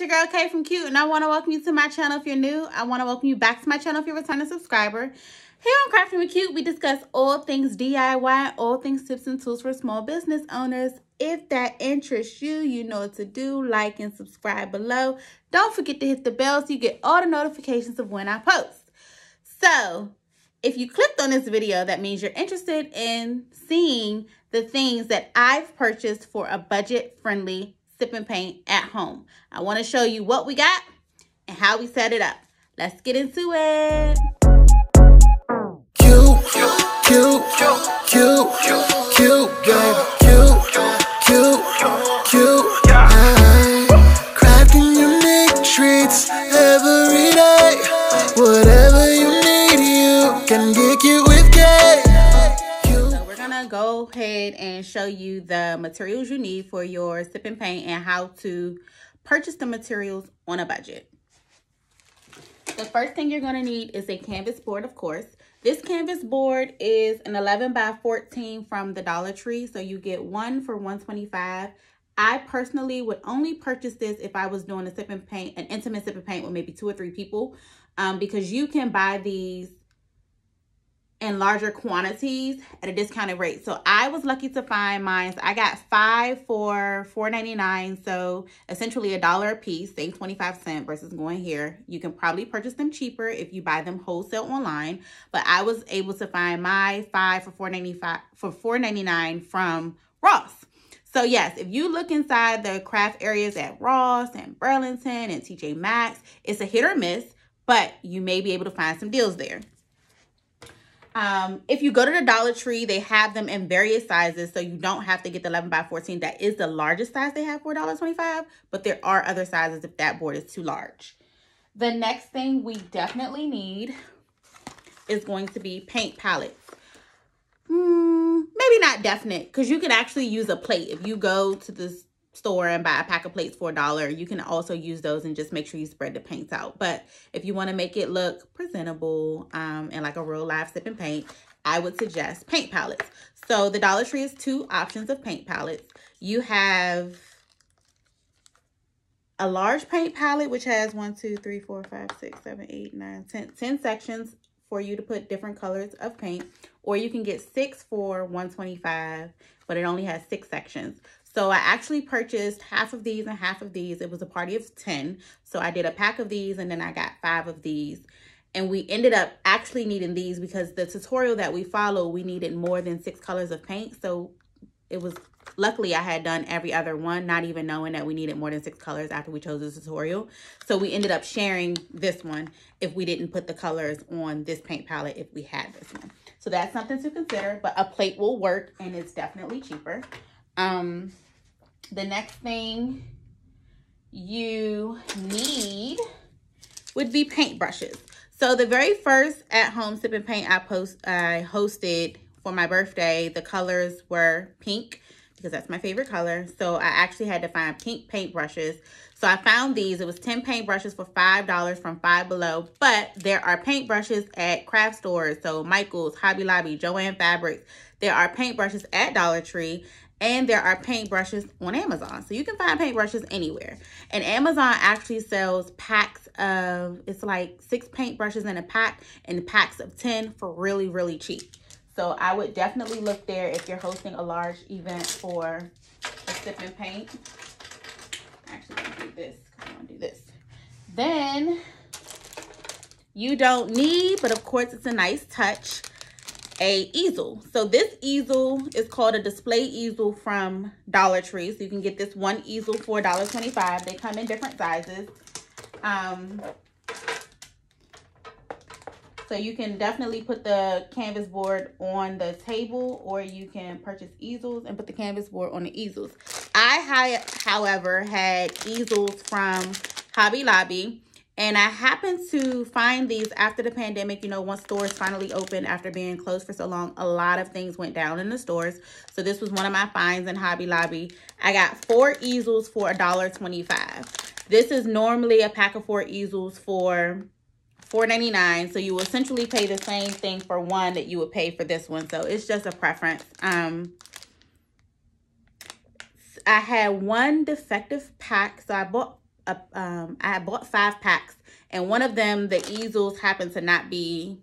your girl Kay from Cute, and I want to welcome you to my channel if you're new. I want to welcome you back to my channel if you're a returning subscriber. Here on Crafting with Cute, we discuss all things DIY, all things tips and tools for small business owners. If that interests you, you know what to do. Like and subscribe below. Don't forget to hit the bell so you get all the notifications of when I post. So, if you clicked on this video, that means you're interested in seeing the things that I've purchased for a budget-friendly sip and paint at home. I want to show you what we got and how we set it up. Let's get into it. Cute, cute, cute, cute, baby. Cute, crafting unique treats every day. Whatever you need, you can get cute with Kay. So we're gonna go ahead and show you the materials you need for your sip and paint and how to purchase the materials on a budget. The first thing you're gonna need is a canvas board, of course. This canvas board is an 11 by 14 from the Dollar Tree, so you get one for $125. I personally would only purchase this if I was doing a sip and paint, an intimate sip and paint with maybe 2 or 3 people, because you can buy these in larger quantities at a discounted rate. So I was lucky to find mine. I got 5 for $4.99, so essentially $1 a piece, save 25 cents versus going here. You can probably purchase them cheaper if you buy them wholesale online, but I was able to find my 5 for $4.99 from Ross. So yes, if you look inside the craft areas at Ross and Burlington and TJ Maxx, it's a hit or miss, but you may be able to find some deals there. If you go to the Dollar Tree, they have them in various sizes, so you don't have to get the 11 by 14. That is the largest size they have for $1.25, but there are other sizes if that board is too large. The next thing we definitely need is going to be paint palettes. Maybe not definite, because you can actually use a plate. If you go to the store and buy a pack of plates for $1, you can also use those and just make sure you spread the paints out. But if you want to make it look presentable and like a real live sip and paint, I would suggest paint palettes. So the Dollar Tree has 2 options of paint palettes. You have a large paint palette, which has 1, 2, 3, 4, 5, 6, 7, 8, 9, 10 sections for you to put different colors of paint, or you can get 6 for $125, but it only has 6 sections. So I actually purchased half of these and half of these. It was a party of 10. So I did a pack of these and then I got 5 of these. And we ended up actually needing these because the tutorial that we follow, we needed more than 6 colors of paint. So it was, luckily I had done every other one, not even knowing that we needed more than 6 colors after we chose this tutorial. So we ended up sharing this one if we didn't put the colors on this paint palette if we had this one. So that's something to consider, but a plate will work and it's definitely cheaper. The next thing you need would be paint brushes. So the very first at-home sip and paint I hosted for my birthday, the colors were pink because that's my favorite color. So I actually had to find pink paint brushes. So I found these. It was 10 paint brushes for $5 from Five Below. But there are paint brushes at craft stores. So Micheals, Hobby Lobby, JoAnne Fabrics. There are paint brushes at Dollar Tree. And there are paint brushes on Amazon. So you can find paint brushes anywhere. And Amazon actually sells packs of, it's like 6 paint brushes in a pack and packs of 10 for really, really cheap. So I would definitely look there if you're hosting a large event for a sip and paint. Actually, I'm gonna do this. I'm gonna do this. Then you don't need, but of course it's a nice touch, a easel. So this easel is called a display easel from Dollar Tree. So you can get this one easel for $1.25. They come in different sizes. So you can definitely put the canvas board on the table, or you can purchase easels and put the canvas board on the easels. I, however, had easels from Hobby Lobby. And I happened to find these after the pandemic. You know, once stores finally opened after being closed for so long, a lot of things went down in the stores. So this was one of my finds in Hobby Lobby. I got 4 easels for $1.25. This is normally a pack of 4 easels for $4.99. So you will essentially pay the same thing for one that you would pay for this one. So it's just a preference. I had one defective pack. So I bought I bought 5 packs, and one of them, the easels happened to not be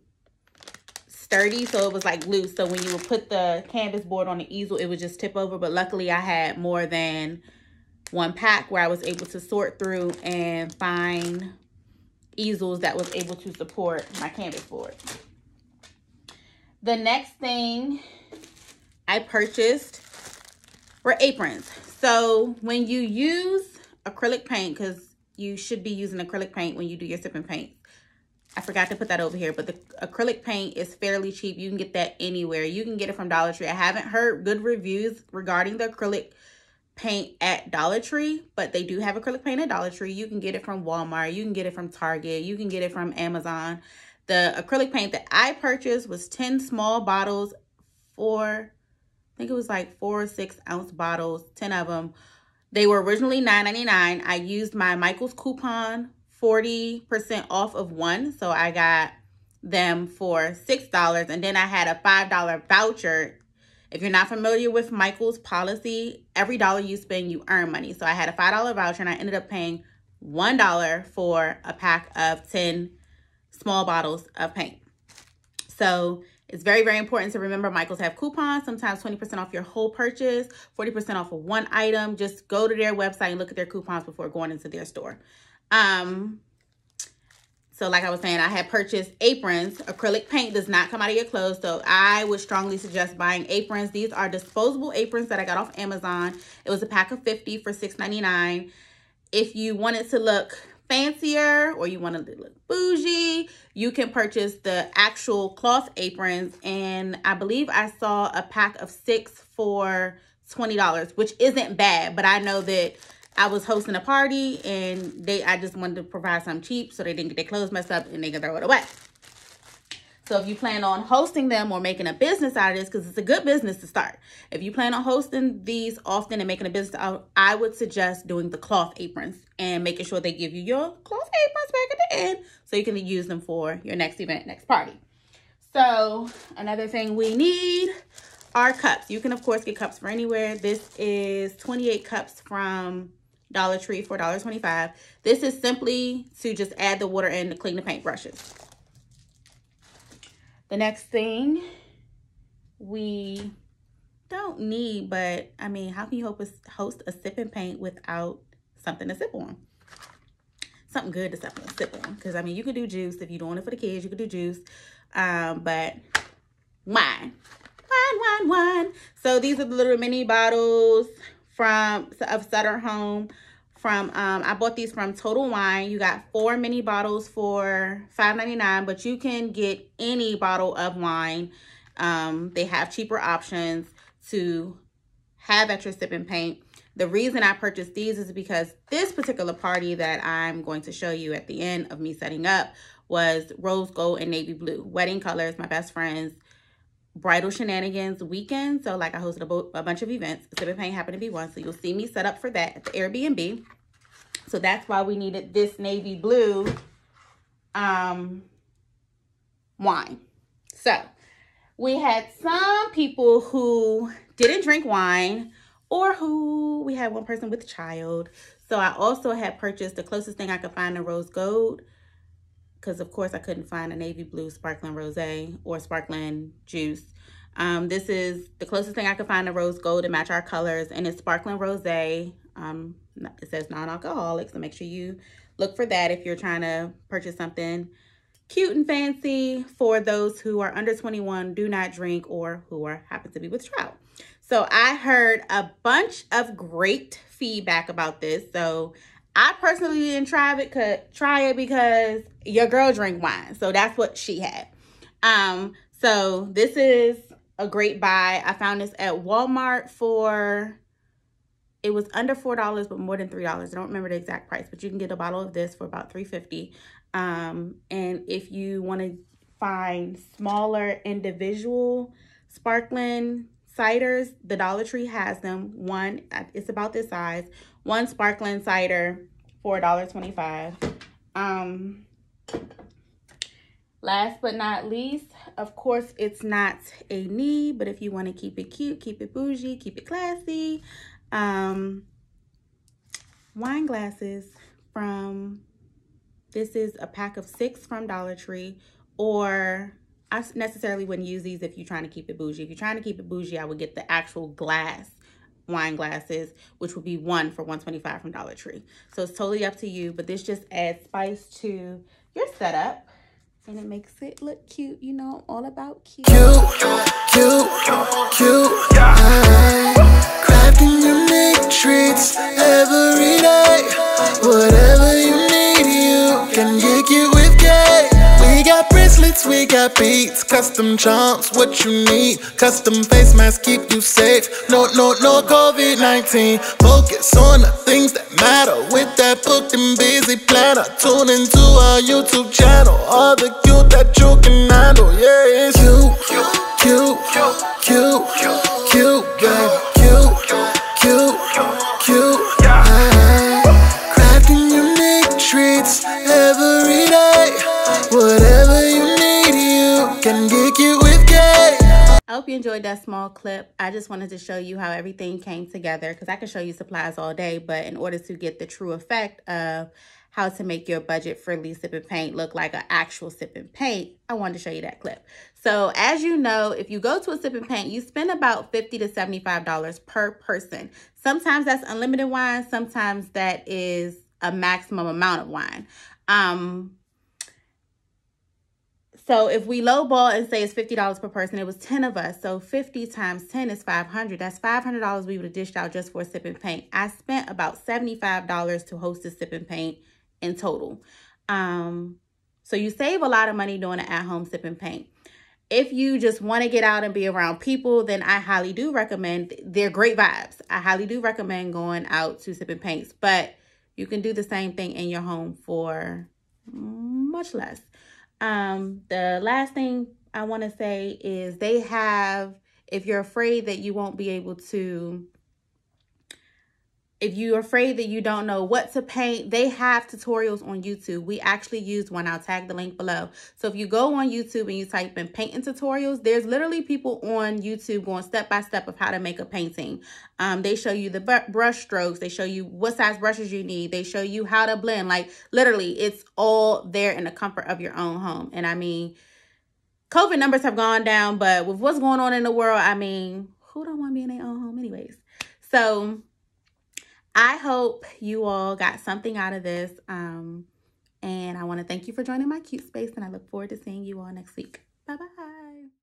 sturdy, so it was like loose. So when you would put the canvas board on the easel, it would just tip over. But luckily I had more than 1 pack where I was able to sort through and find easels that was able to support my canvas board. The next thing I purchased were aprons. So when you use acrylic paint, because you should be using acrylic paint when you do your sipping paint. I forgot to put that over here, but the acrylic paint is fairly cheap. You can get that anywhere. You can get it from Dollar Tree. I haven't heard good reviews regarding the acrylic paint at Dollar Tree, but they do have acrylic paint at Dollar Tree. You can get it from Walmart. You can get it from Target. You can get it from Amazon. The acrylic paint that I purchased was 10 small bottles for, I think it was like 4 or 6 ounce bottles, 10 of them. They were originally $9.99. I used my Micheals coupon, 40% off of one. So I got them for $6. And then I had a $5 voucher. If you're not familiar with Micheals policy, every dollar you spend, you earn money. So I had a $5 voucher and I ended up paying $1 for a pack of 10 small bottles of paint. So it's very, very important to remember Micheals have coupons, sometimes 20% off your whole purchase, 40% off of one item. Just go to their website and look at their coupons before going into their store. So like I was saying, I had purchased aprons. Acrylic paint does not come out of your clothes, so I would strongly suggest buying aprons. These are disposable aprons that I got off Amazon. It was a pack of 50 for $6.99. If you wanted to look fancier or you wanted to look bougie, you can purchase the actual cloth aprons, and I believe I saw a pack of 6 for $20, which isn't bad, but I know that I was hosting a party and I just wanted to provide something cheap so they didn't get their clothes messed up and they could throw it away. So if you plan on hosting them or making a business out of this, because it's a good business to start. If you plan on hosting these often and making a business out, I would suggest doing the cloth aprons and making sure they give you your cloth aprons back at the end so you can use them for your next event, next party. So another thing we need are cups. You can, of course, get cups for anywhere. This is 28 cups from Dollar Tree for $1.25. This is simply to just add the water in to clean the paintbrushes. The next thing we don't need, but I mean, how can you host a sip and paint without something to sip on? Something good to sip on. Because I mean, you could do juice. If you're doing it for the kids, you could do juice. But wine. So these are the little mini bottles of Sutter Home. I bought these from Total Wine. You got 4 mini bottles for $5.99, but you can get any bottle of wine. They have cheaper options to have at your sip and paint. The reason I purchased these is because this particular party that I'm going to show you at the end of me setting up was rose gold and navy blue. Wedding colors, my best friend's bridal shenanigans weekend. So like I hosted a bunch of events. Sip and paint happened to be one. So you'll see me set up for that at the Airbnb. So that's why we needed this navy blue wine. So we had some people who didn't drink wine, or we had one person with a child. So I also had purchased the closest thing I could find to rose gold, because of course I couldn't find a navy blue sparkling rosé or sparkling juice. This is the closest thing I could find to rose gold to match our colors, and it's sparkling rosé. It says non-alcoholic, so make sure you look for that if you're trying to purchase something cute and fancy for those who are under 21, do not drink, or who happen to be with child. So I heard a bunch of great feedback about this. So I personally didn't try it because your girl drank wine. So that's what she had. So this is a great buy. I found this at Walmart for, it was under $4, but more than $3. I don't remember the exact price, but you can get a bottle of this for about $3.50. And if you want to find smaller individual sparkling ciders, the Dollar Tree has them. One, it's about this size. One sparkling cider for $1.25. Last but not least, of course, it's not a need, but if you want to keep it cute, keep it bougie, keep it classy, wine glasses from, this is a pack of 6 from Dollar Tree, or I necessarily wouldn't use these if you're trying to keep it bougie. If you're trying to keep it bougie, I would get the actual glass wine glasses, which would be 1 for $125 from Dollar Tree. So it's totally up to you, but this just adds spice to your setup and it makes it look cute. You know, all about cute. Cute. Crafting unique treats every day. Whatever you need, you can get it with K. We got bracelets, we got beats, custom charms, what you need. Custom face masks keep you safe. No COVID-19. Focus on the things that matter with that booked and busy planner. Tune into our YouTube channel. All the cute that you can handle. Yeah, it's cute, baby. Crafting unique treats every day. Whatever you need, you can get it with K. I hope you enjoyed that small clip. I just wanted to show you how everything came together, because I could show you supplies all day, but in order to get the true effect of how to make your budget-friendly sip and paint look like an actual sip and paint, I wanted to show you that clip. So as you know, if you go to a sip and paint, you spend about $50 to $75 per person. Sometimes that's unlimited wine. Sometimes that is a maximum amount of wine. So if we lowball and say it's $50 per person, it was 10 of us. So 50 times 10 is $500. That's $500 we would have dished out just for a sip and paint. I spent about $75 to host a sip and paint in total. So you save a lot of money doing an at-home sip and paint. If you just want to get out and be around people, then I highly do recommend, they're great vibes. I highly do recommend going out to sip and paints, but you can do the same thing in your home for much less. The last thing I want to say is they have, if you're afraid that you won't be able to, if you're afraid that you don't know what to paint, they have tutorials on YouTube. We actually used one. I'll tag the link below. So if you go on YouTube and you type in painting tutorials, there's literally people on YouTube going step by step of how to make a painting. They show you the brush strokes. They show you what size brushes you need. They show you how to blend. Like literally, it's all there in the comfort of your own home. And I mean, COVID numbers have gone down, but with what's going on in the world, I mean, who don't want to be in their own home anyways? So I hope you all got something out of this. And I want to thank you for joining my cute space, and I look forward to seeing you all next week. Bye-bye.